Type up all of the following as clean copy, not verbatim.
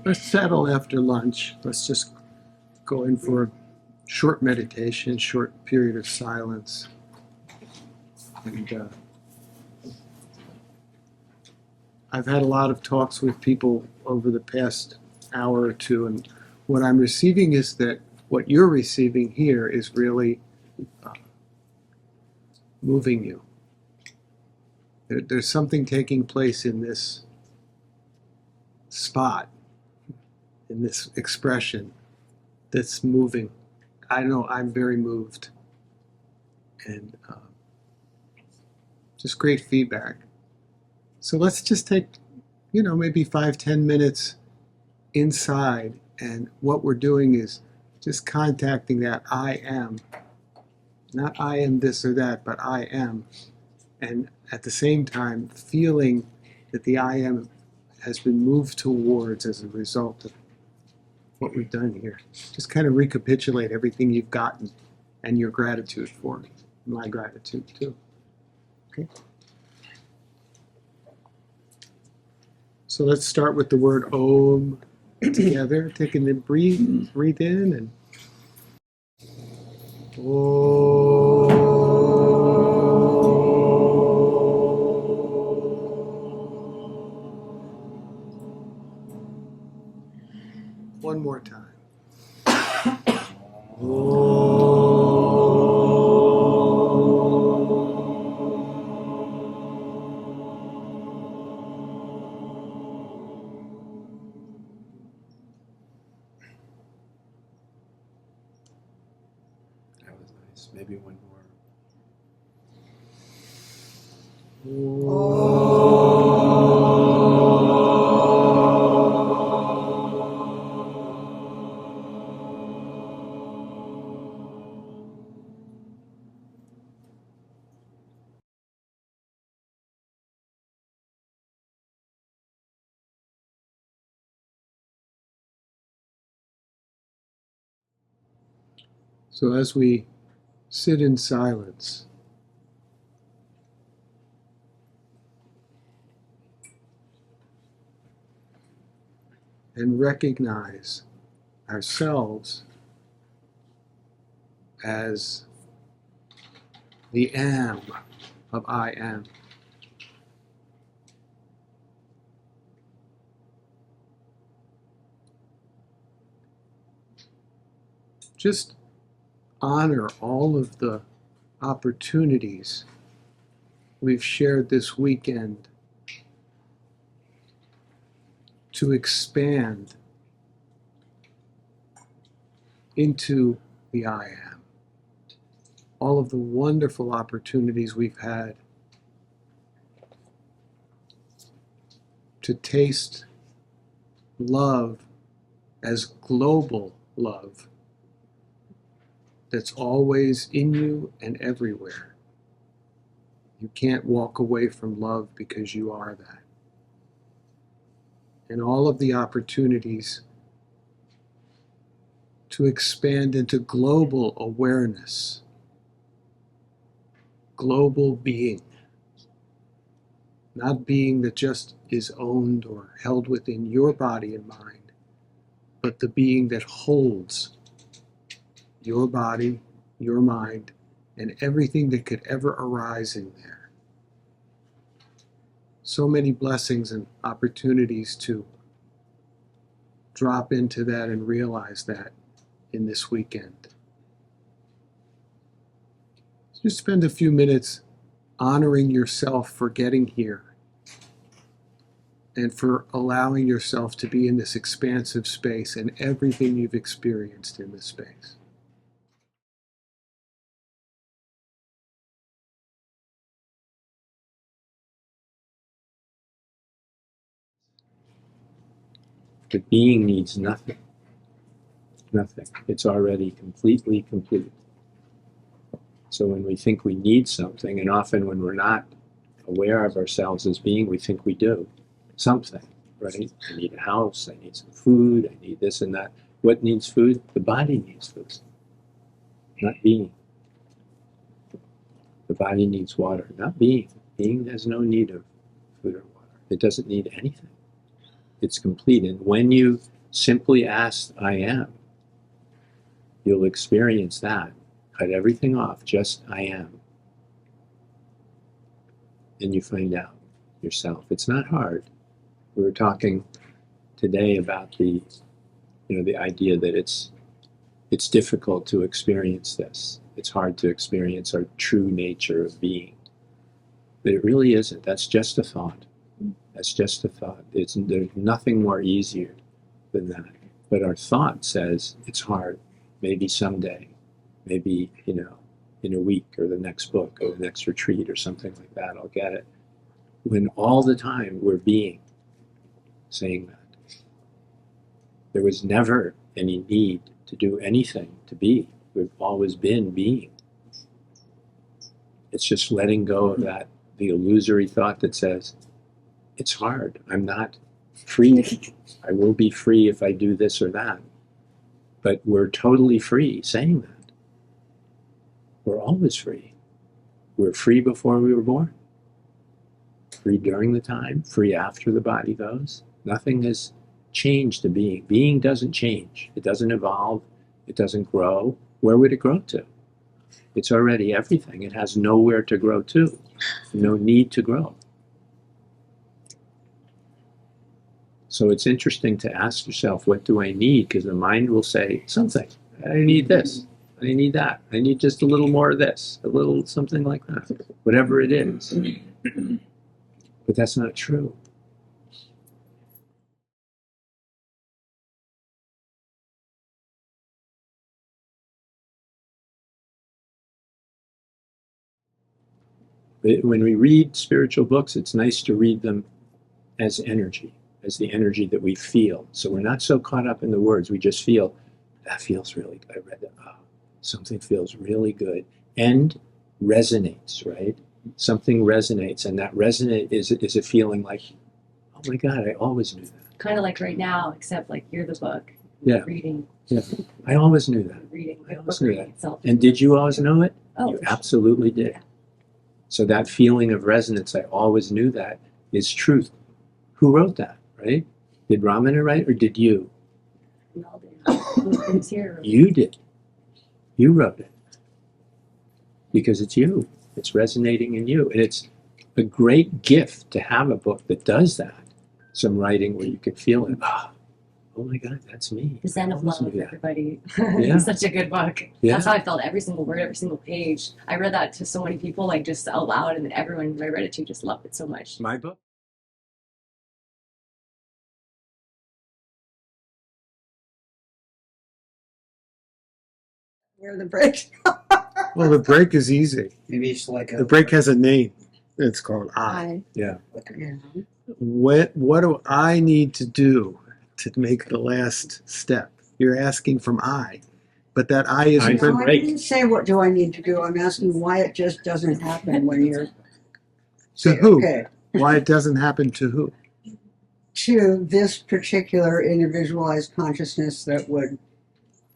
Let's settle after lunch. Let's just go in for a short meditation, short period of silence. And I've had a lot of talks with people over the past hour or two, and what I'm receiving is that what you're receiving here is really moving you. There's something taking place in this spot, in this expression, that's moving. I know I'm very moved, and just great feedback. So let's just take, maybe 5-10 minutes inside, and what we're doing is just contacting that I am. Not I am this or that, but I am. And at the same time, feeling that the I am has been moved towards as a result of what we've done here. Just kind of recapitulate everything you've gotten and your gratitude for it. My gratitude too. Okay? So let's start with the word Om together. Taking the breathe in and Om. One more time. That was nice. Maybe one more. So as we sit in silence, and recognize ourselves as the am of I am. Just honor all of the opportunities we've shared this weekend to expand into the I am. All of the wonderful opportunities we've had to taste love as global love that's always in you and everywhere. You can't walk away from love because you are that. And all of the opportunities to expand into global awareness, global being, not being that just is owned or held within your body and mind, but the being that holds your body, your mind, and everything that could ever arise in there. So many blessings and opportunities to drop into that and realize that in this weekend. Just spend a few minutes honoring yourself for getting here and for allowing yourself to be in this expansive space and everything you've experienced in this space. The being needs nothing. Nothing. It's already completely complete. So when we think we need something, and often when we're not aware of ourselves as being, we think we do something, right? I need a house, I need some food, I need this and that. What needs food? The body needs food, not being. The body needs water, not being. Being has no need of food or water. It doesn't need anything. It's complete. And when you simply ask I am. You'll experience that. Cut everything off, just I am. And you find out yourself. It's not hard. We were talking today about the idea that it's difficult to experience this. It's hard to experience our true nature of being. But it really isn't. That's just a thought. That's just a thought. There's nothing more easier than that. But our thought says it's hard. Maybe someday. Maybe, in a week or the next book or the next retreat or something like that, I'll get it. When all the time we're being, saying that. There was never any need to do anything to be. We've always been being. It's just letting go of that, the illusory thought that says, it's hard, I'm not free. I will be free if I do this or that. But we're totally free saying that. We're always free. We're free before we were born. Free during the time, free after the body goes. Nothing has changed to being. Being doesn't change. It doesn't evolve. It doesn't grow. Where would it grow to? It's already everything. It has nowhere to grow to. No need to grow. So it's interesting to ask yourself, what do I need? Because the mind will say something. I need this. I need that. I need just a little more of this. A little something like that. Whatever it is. But that's not true. When we read spiritual books, it's nice to read them as energy, as the energy that we feel. So we're not so caught up in the words. We just feel, that feels really good. I read that. Oh, something feels really good. And resonates, right? Something resonates. And that resonate is a feeling like, oh my God, I always knew that. Kind of like right now, except like you're the book. Yeah. Reading. Yeah. I always knew that. Reading. I always knew that. Itself. And did you always know it? Oh, You absolutely did. Yeah. So that feeling of resonance, I always knew that, is truth. Who wrote that, right? Did Ramana write or did you? We all did. Who's here? You did. You wrote it. Because it's you. It's resonating in you. And it's a great gift to have a book that does that. Some writing where you can feel it. Oh my God, that's me. The Zen of always Love, knew that. everybody. Yeah. It's such a good book. Yeah. That's how I felt every single word, every single page. I read that to so many people, like just out loud, and then everyone who I read it to just loved it so much. My book? Where the break? Well, the break is easy. Maybe it's like The break has a name. It's called I. I. Yeah. Yeah. What do I need to do to make the last step? You're asking from I. But that I isn't I- for No, I break. didn't say what do I need to do. I'm asking why it just doesn't happen when you're to who? okay. Why it doesn't happen to who? To this particular individualized consciousness that would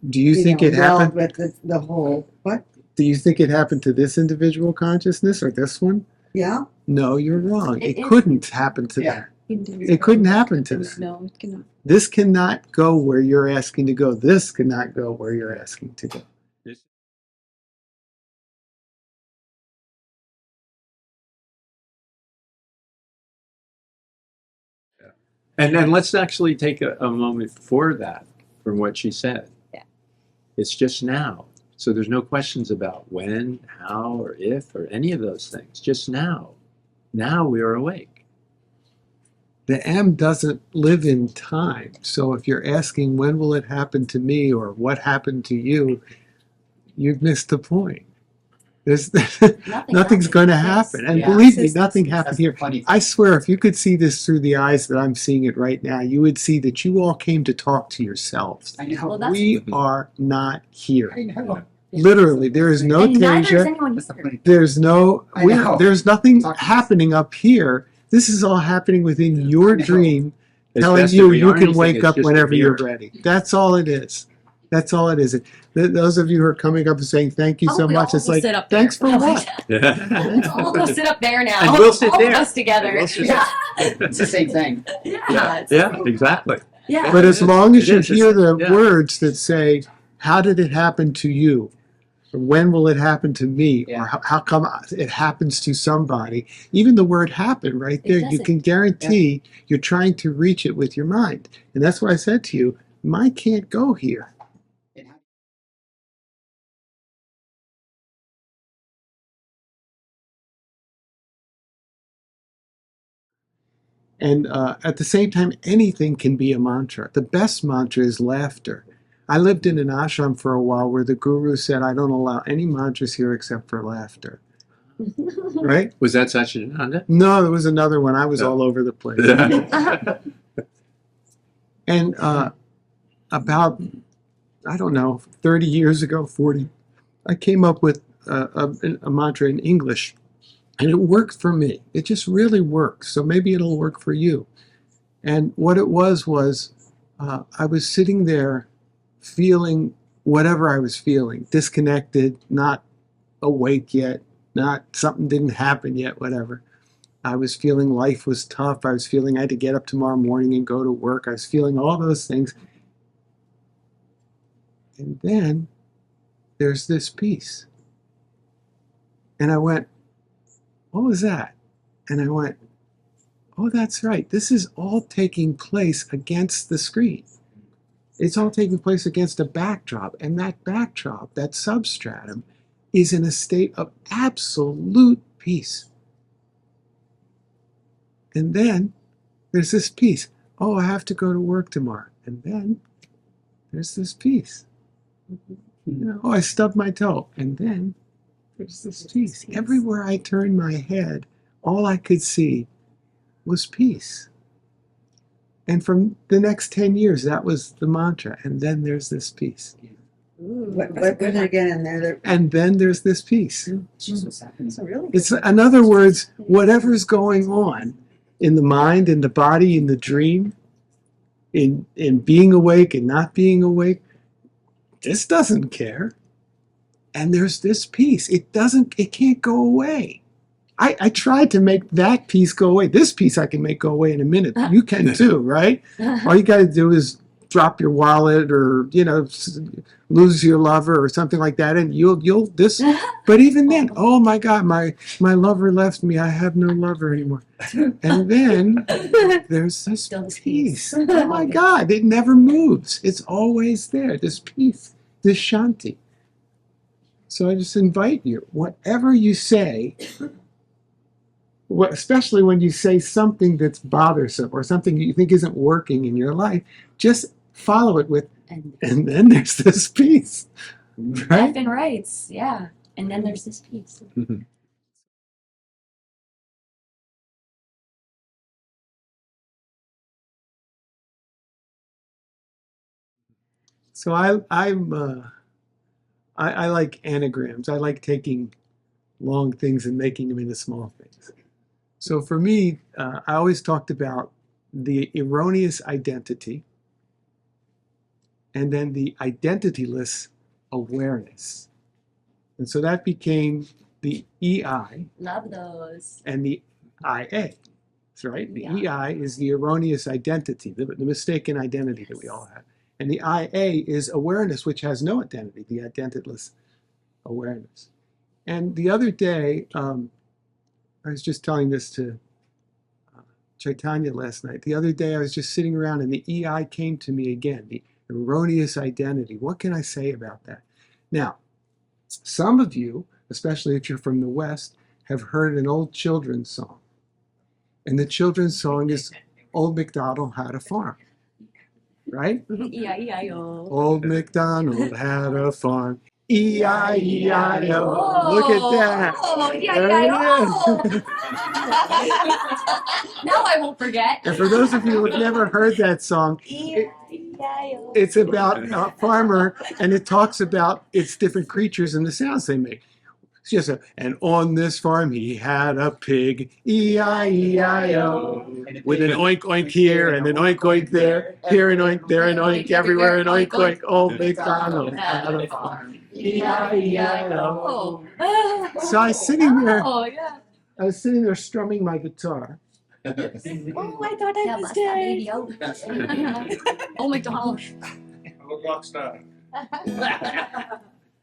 Do you think it meld happened? with the whole what? Do you think it happened to this individual consciousness or this one? Yeah. No, you're wrong. It It is- couldn't happen to Yeah. that. It couldn't happen to that. No, it cannot. This cannot go where you're asking to go. This cannot go where you're asking to go. And then let's actually take a moment for that, from what she said. Yeah. It's just now. So there's no questions about when, how, or if, or any of those things. Just now. Now we are awake. The M doesn't live in time. So if you're asking when will it happen to me or what happened to you, you've missed the point. There's nothing's going to happen. And Yeah. believe me, nothing happened That's here. the funny thing. I swear, if you could see this through the eyes that I'm seeing it right now, you would see that you all came to talk to yourselves. I know. Well, that's- We are not here. I know. Literally, there is no And neither is Teja. anyone That's the here. funny thing. There's no. I know. There's nothing Talk- happening up here. This is all happening within your I know. dream, As telling best you as we you are can anything, wake it's up just a whenever you're mirror. ready. That's all it is. That's all it is. Those of you who are coming up and saying thank you How so about we much, all it's go like sit up there? thanks for what? Let's all go sit up there now. And we'll sit all there. of us together. And we'll sit yeah. It's the same thing. Yeah. Yeah, it's- yeah, exactly. Yeah. But as long as you It is. hear the Yeah. words that say, how did it happen to you? Or when will it happen to me? Yeah. Or how come it happens to somebody? Even the word happen right It there, you doesn't. can guarantee you're trying to reach it with your mind. And that's why I said to you, mind can't go here. And at the same time, anything can be a mantra. The best mantra is laughter. I lived in an ashram for a while where the guru said, I don't allow any mantras here except for laughter. Right? Was that Teja Anand? No, there was another one. I was No. all over the place. Yeah. And about, I don't know, 30 years ago, 40, I came up with a mantra in English. And it worked for me. It just really works. So maybe it'll work for you. And what it was I was sitting there feeling whatever I was feeling, disconnected, not awake yet, not something didn't happen yet, whatever. I was feeling life was tough. I was feeling I had to get up tomorrow morning and go to work. I was feeling all those things. And then there's this peace. And I went, what was that? And I went, oh, that's right. This is all taking place against the screen. It's all taking place against a backdrop. And that backdrop, that substratum, is in a state of absolute peace. And then there's this peace. Oh, I have to go to work tomorrow. And then there's this peace. Oh, I stubbed my toe. And then there's this peace. Everywhere I turned my head, all I could see was peace. And from the next 10 years, that was the mantra. And then there's this peace. What was it again in there? And then there's this peace. Jesus. That's a really It's, in other words, whatever's going on in the mind, in the body, in the dream, in being awake and not being awake, this doesn't care. And there's this peace. It can't go away. I tried to make that piece go away. This piece I can make go away in a minute. You can too, right? All you got to do is drop your wallet or, lose your lover or something like that. And you'll this, but even then, oh my God, my lover left me. I have no lover anymore. And then there's this Still this peace. peace. Oh my God, it never moves. It's always there. This peace, this shanti. So I just invite you, whatever you say, especially when you say something that's bothersome or something you think isn't working in your life, just follow it with, and then there's this peace, right? Left and rights, yeah. And then there's this piece. So I like anagrams. I like taking long things and making them into small things. So for me, I always talked about the erroneous identity and then the identityless awareness. And so that became the EI Love those. and the IA. That's right. The Yeah. EI is the erroneous identity, the mistaken identity that we all have. And the IA is awareness, which has no identity, the identityless awareness. And the other day, I was just telling this to Chaitanya last night. The other day, I was just sitting around and the EI came to me again, the erroneous identity. What can I say about that? Now, some of you, especially if you're from the West, have heard an old children's song. And the children's song is Old MacDonald Had a Farm, right? E-I-E-I-O. Old MacDonald had a farm. E-I-E-I-O. Look at that. Oh, There Now I won't forget. And for those of you who have never heard that song, E-I-E-I-O. it's about a farmer and it talks about its different creatures and the sounds they make. It's just and on this farm he had a pig, E-I-E-I-O, with an oink oink here and an oink oink there, here an oink, there an oink, everywhere an oink oink. Old MacDonald had a farm, E-I-E-I-O. Oh. So I was sitting there, Oh, yeah. I was sitting there strumming my guitar, Oh, I thought I missed it. Oh, McDonald's. I'm a rock star.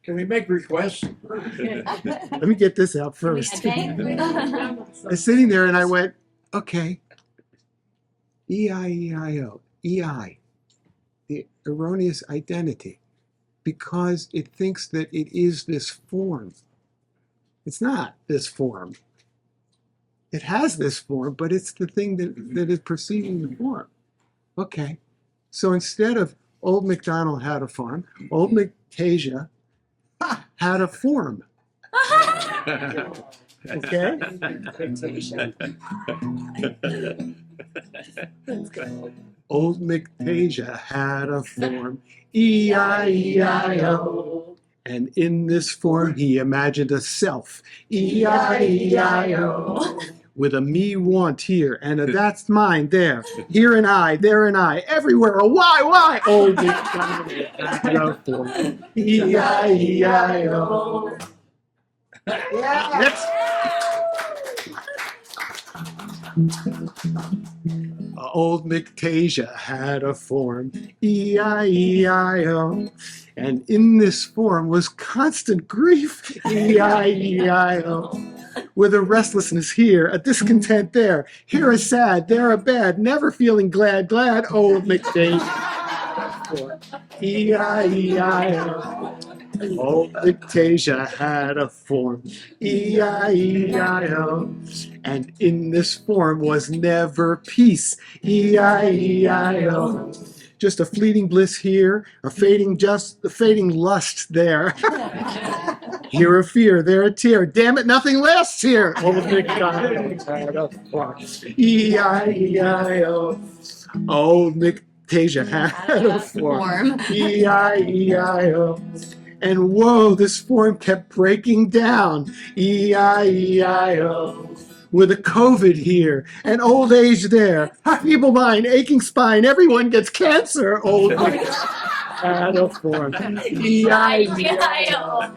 Can we make requests? Let me get this out first. I was sitting there and I went, okay, E-I-E-I-O, E-I, the erroneous identity, because it thinks that it is this form. It's not this form. It has this form, but it's the thing that is perceiving the form. Okay, so instead of Old MacDonald had a farm, Old McTasia had a form. Okay? Old McTasia had a form, E-I-E-I-O. And in this form he imagined a self, E-I-E-I-O. With a me want here, and a that's mine there. Here and I, there and I, everywhere, a why? Old McDonald had a form, E-I-E-I-O. Next. Old McTasia had a form, E-I-E-I-O. And in this form was constant grief, E-I-E-I-O. With a restlessness here, a discontent there. Here a sad, there a bad, never feeling glad, old McTasia. E-I-E-I-O. Old McTasia had a form, E-I-E-I-O. And in this form was never peace, E-I-E-I-O. Just a fleeting bliss here, a fading lust there. Here a fear, there a tear. Damn it, nothing lasts here. Old MacDonald had a form, E-I-E-I-O. Old McTasia had a form, E-I-E-I-O. And whoa, this form kept breaking down, E-I-E-I-O. With a COVID here, and old age there, a feeble mind, aching spine, everyone gets cancer. Old McTasia had a form, E-I-E-I-O.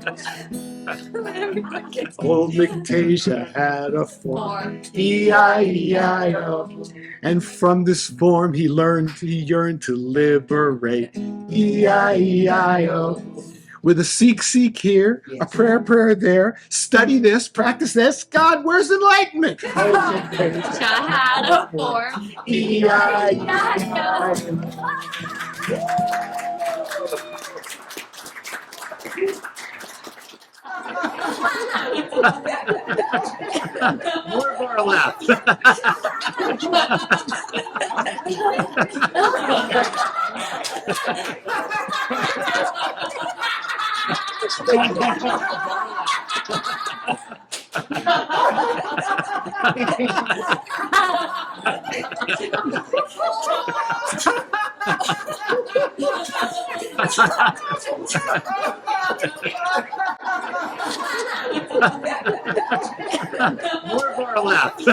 Old McTasia had a form, E-I-E-I-O. And from this form he yearned to liberate, E-I-E-I-O. With a seek here, a prayer there, study this, practice this. God, where's enlightenment? Had a form. E-I-E-I-O. More of our laughs. More of our laughs.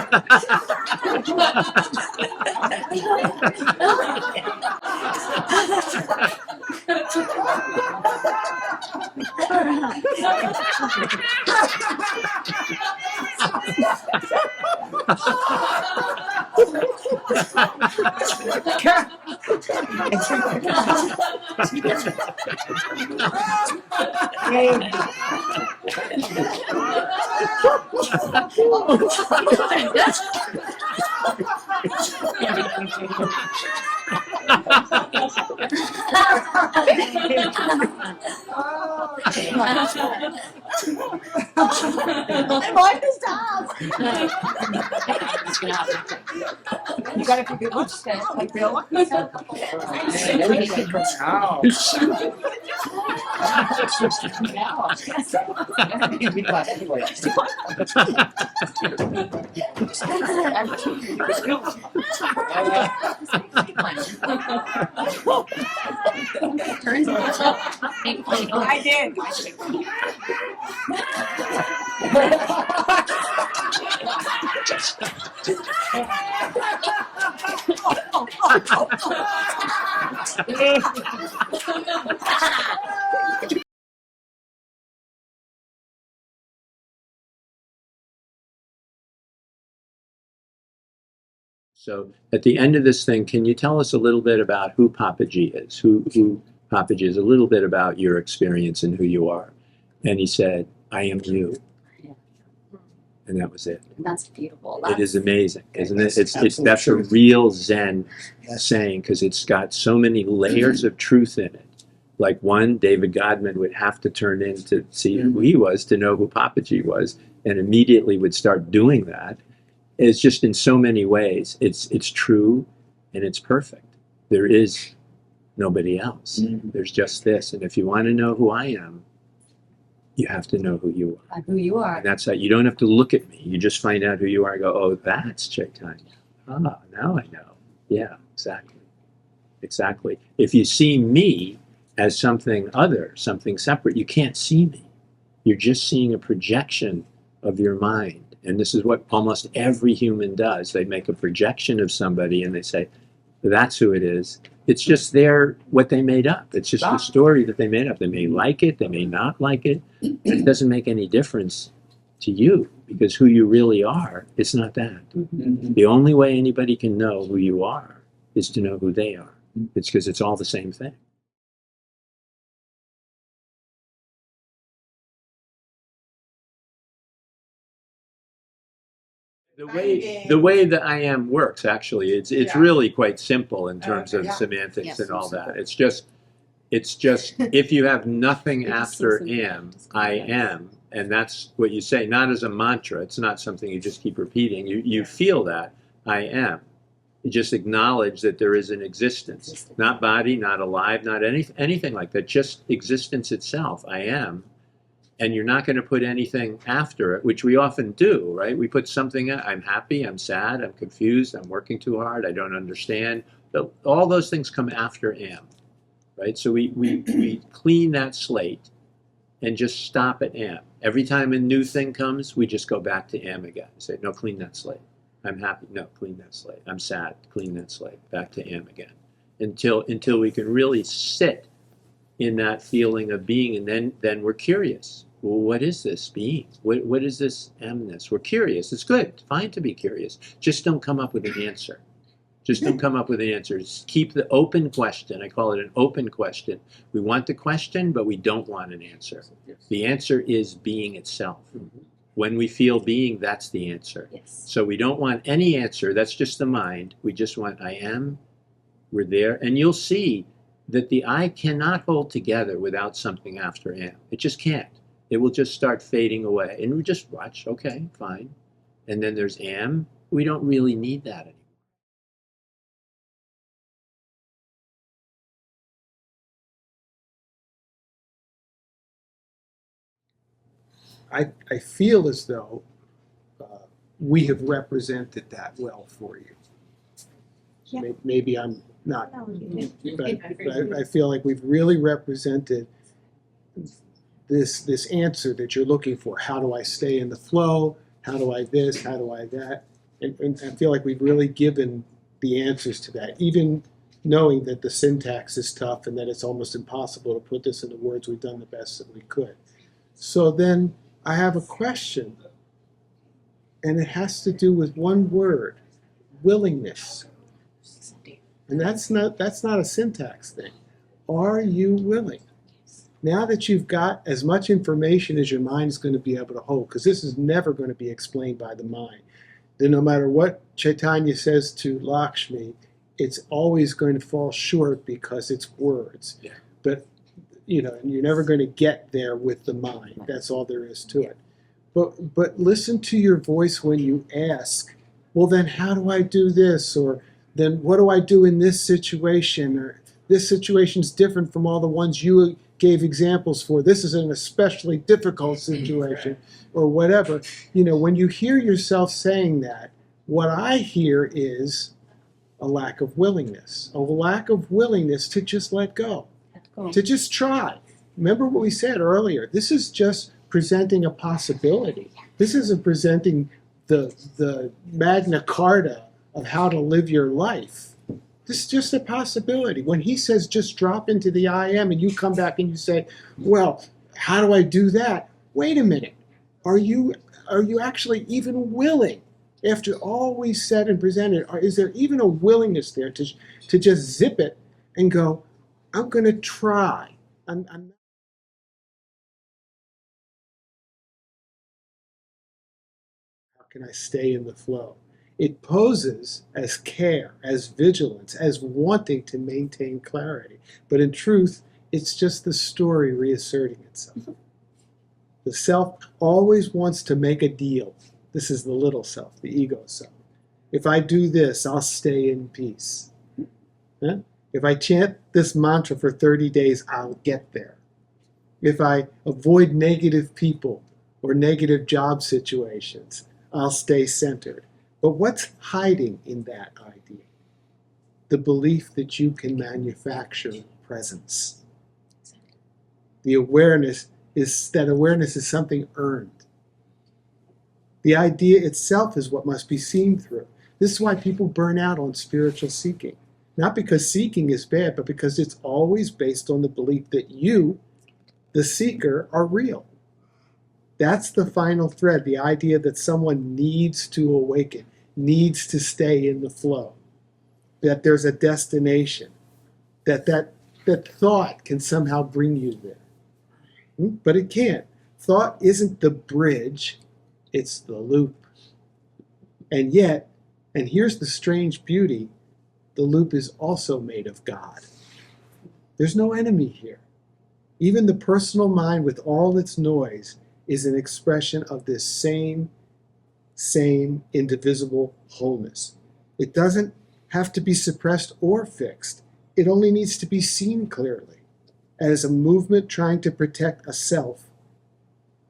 I'm on to stop. You gotta figure what's that, like real. I did. So at the end of this thing, can you tell us a little bit about who Papaji is? Who Papaji is, a little bit about your experience and who you are. And he said, I am you. And that was it. That's beautiful. It is amazing, isn't it? Yes, It's absolute that's a truth. real Zen Yes. saying, because it's got so many layers of truth in it. Like one, David Godman would have to turn in to see who he was to know who Papaji was, and immediately would start doing that. It's just in so many ways. It's true and it's perfect. There is nobody else. There's just this. And if you want to know who I am, you have to know who you are. Like who you are. And that's how you don't have to look at me. You just find out who you are and go, oh, that's Chaitanya. Ah, now I know. Yeah, exactly. Exactly. If you see me as something other, something separate, you can't see me. You're just seeing a projection of your mind. And this is what almost every human does. They make a projection of somebody and they say, that's who it is. It's just what they made up. It's just the story that they made up. They may like it, they may not like it. But it doesn't make any difference to you, because who you really are is not that. The only way anybody can know who you are is to know who they are. It's because it's all the same thing. The way that I am works, actually, it's really quite simple in terms of semantics Yes, and all simple. that. It's just if you have nothing It's so after simple. am, I am, and that's what you say, not as a mantra. It's not something you just keep repeating. You feel that I am. You just acknowledge that there is an existence, not body, not alive, not anything like that. Just existence itself. I am. And you're not going to put anything after it, which we often do, right? We put something, I'm happy, I'm sad, I'm confused, I'm working too hard, I don't understand. All those things come after am, right? So we clean that slate and just stop at am. Every time a new thing comes, we just go back to am again. Say, no, clean that slate. I'm happy, no, clean that slate. I'm sad, clean that slate. Back to am again. Until we can really sit in that feeling of being, and then we're curious. Well, what is this being? What is this amness? We're curious. It's good. It's fine to be curious. Just don't come up with an answer. Just don't come up with answers. Keep the open question. I call it an open question. We want the question, but we don't want an answer. The answer is being itself. When we feel being, that's the answer. Yes. So we don't want any answer. That's just the mind. We just want I am. We're there. And you'll see that the I cannot hold together without something after am. It just can't. It will just start fading away. And we just watch, okay, fine. And then there's am. We don't really need that anymore. I feel as though we have represented that well for you. Yeah. Maybe I'm not, No, you did. but I feel like we've really represented this answer that you're looking for. How do I stay in the flow? How do I this? How do I that? And I feel like we've really given the answers to that, even knowing that the syntax is tough and that it's almost impossible to put this into words. We've done the best that we could. So then I have a question, and it has to do with one word: willingness. And that's not a syntax thing. Are you willing? Now that you've got as much information as your mind is going to be able to hold, because this is never going to be explained by the mind. Then no matter what Chaitanya says to Lakshmi, it's always going to fall short because it's words. Yeah. But and you're never going to get there with the mind. That's all there is to it. But listen to your voice when you ask, well, then how do I do this? Or then what do I do in this situation? Or this situation is different from all the ones you gave examples for. This is an especially difficult situation, or whatever. When you hear yourself saying that, what I hear is a lack of willingness. A lack of willingness to just let go. To just try. Remember what we said earlier. This is just presenting a possibility. This isn't presenting the Magna Carta of how to live your life. This is just a possibility. When he says just drop into the I am, and you come back and you say, well, how do I do that? Wait a minute. Are you actually even willing After all we've said and presented, is there even a willingness there to just zip it and go, I'm going to try. I'm How can I stay in the flow? It poses as care, as vigilance, as wanting to maintain clarity. But in truth, it's just the story reasserting itself. The self always wants to make a deal. This is the little self, the ego self. If I do this, I'll stay in peace. Huh? If I chant this mantra for 30 days, I'll get there. If I avoid negative people or negative job situations, I'll stay centered. But what's hiding in that idea? The belief that you can manufacture presence. The awareness is that awareness is something earned. The idea itself is what must be seen through. This is why people burn out on spiritual seeking. Not because seeking is bad, but because it's always based on the belief that you, the seeker, are real. That's the final thread, the idea that someone needs to awaken, needs to stay in the flow, that there's a destination, that thought can somehow bring you there. But it can't. Thought isn't the bridge, it's the loop. And yet, and here's the strange beauty, the loop is also made of God. There's no enemy here. Even the personal mind with all its noise is an expression of this same indivisible wholeness. It doesn't have to be suppressed or fixed. It only needs to be seen clearly as a movement trying to protect a self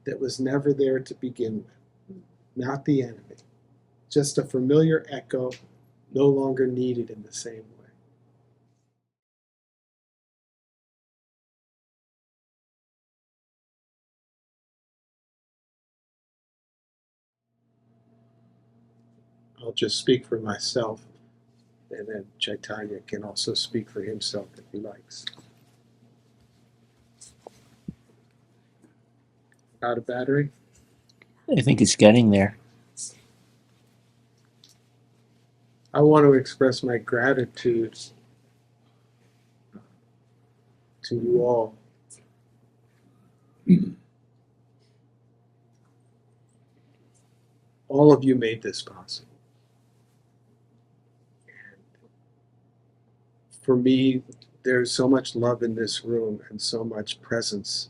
that was never there to begin with, not the enemy. Just a familiar echo, no longer needed in the same way. I'll just speak for myself, and then Chaitanya can also speak for himself if he likes. Out of battery? I think it's getting there. I want to express my gratitude to you all. All of you made this possible. For me, there's so much love in this room and so much presence.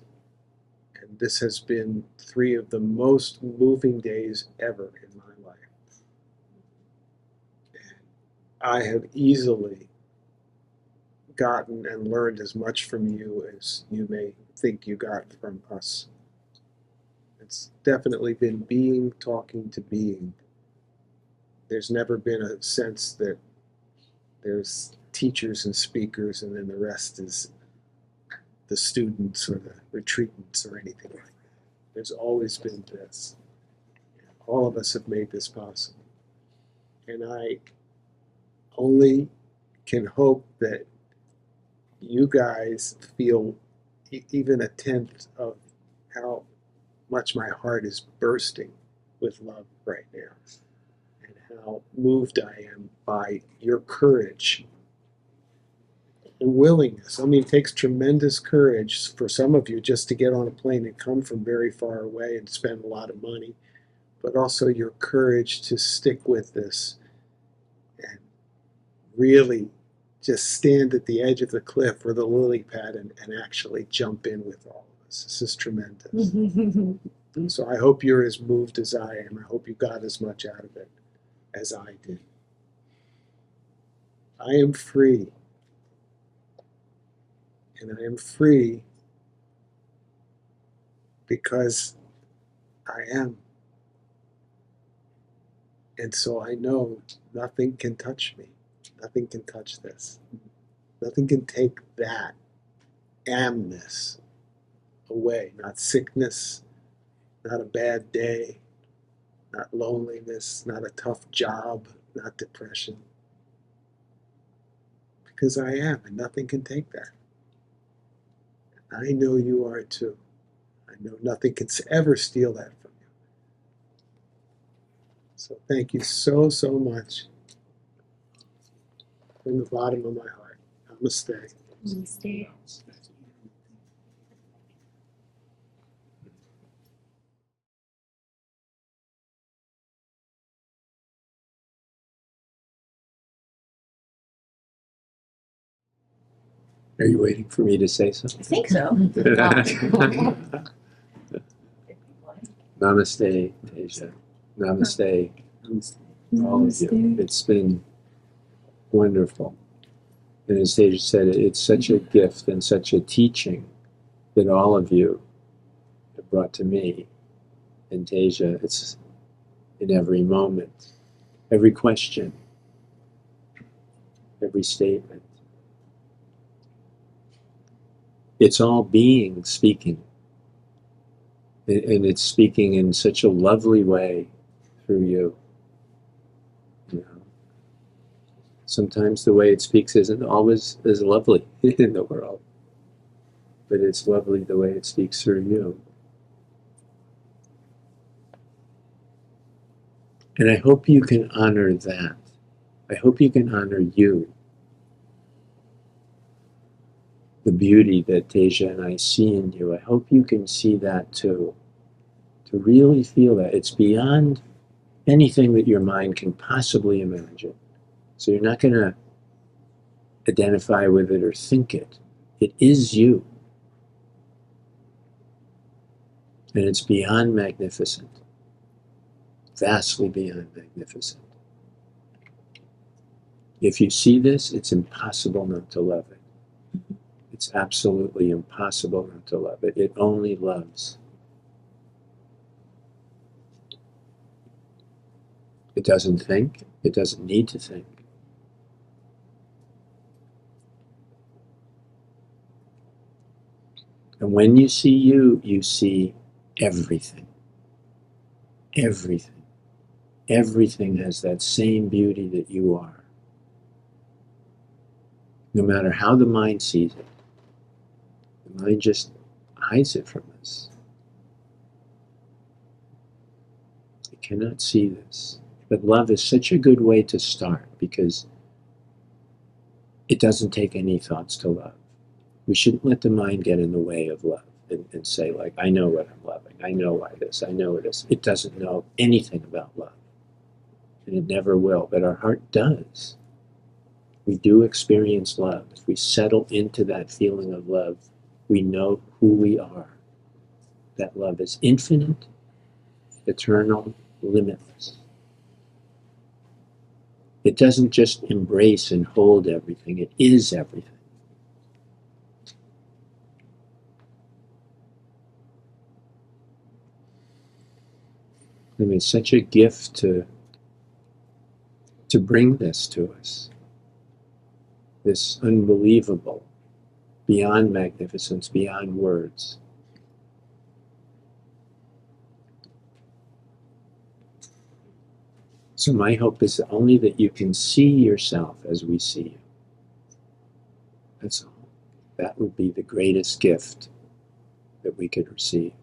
And this has been 3 of the most moving days ever in my life. I have easily gotten and learned as much from you as you may think you got from us. It's definitely been being talking to being. There's never been a sense that there's teachers and speakers and then the rest is the students or the retreatants or anything like that. There's always been this. All of us have made this possible. And I only can hope that you guys feel even a tenth of how much my heart is bursting with love right now, and how moved I am by your courage and willingness. I mean, it takes tremendous courage for some of you just to get on a plane and come from very far away and spend a lot of money, but also your courage to stick with this and really just stand at the edge of the cliff or the lily pad and actually jump in with all of us. This is tremendous. So I hope you're as moved as I am. I hope you got as much out of it as I did. I am free. And I am free because I am. And so I know nothing can touch me. Nothing can touch this. Nothing can take that amness away. Not sickness, not a bad day, not loneliness, not a tough job, not depression. Because I am, and nothing can take that. I know you are too. I know nothing can ever steal that from you. So thank you so, so much from the bottom of my heart. Namaste. Namaste. Are you waiting for me to say I something? think so. Namaste, Teja. Namaste, all of you. It's been wonderful. And as Teja said, it's such a gift and such a teaching that all of you have brought to me. And Teja, it's in every moment, every question, every statement. It's all being speaking. And it's speaking in such a lovely way through you. You know, sometimes the way it speaks isn't always as lovely in the world, but it's lovely the way it speaks through you. And I hope you can honor that. I hope you can honor you. The beauty that Teja and I see in you. I hope you can see that too. To really feel that. It's beyond anything that your mind can possibly imagine. So you're not going to identify with it or think it. It is you. And it's beyond magnificent. Vastly beyond magnificent. If you see this, it's impossible not to love it. It's absolutely impossible not to love it. It only loves. It doesn't think. It doesn't need to think. And when you see you, you see everything. Everything. Everything has that same beauty that you are. No matter how the mind sees it. The mind just hides it from us. It cannot see this. But love is such a good way to start because it doesn't take any thoughts to love. We shouldn't let the mind get in the way of love and say, like, I know what I'm loving. I know why this. I know it is. It doesn't know anything about love. And it never will. But our heart does. We do experience love. If we settle into that feeling of love, we know who we are. That love is infinite, eternal, limitless. It doesn't just embrace and hold everything. It is everything. I mean, it's such a gift to bring this to us. This unbelievable, beyond magnificence, beyond words. So my hope is only that you can see yourself as we see you. That's all. That would be the greatest gift that we could receive.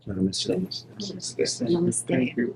Namaste. Namaste. Thank you.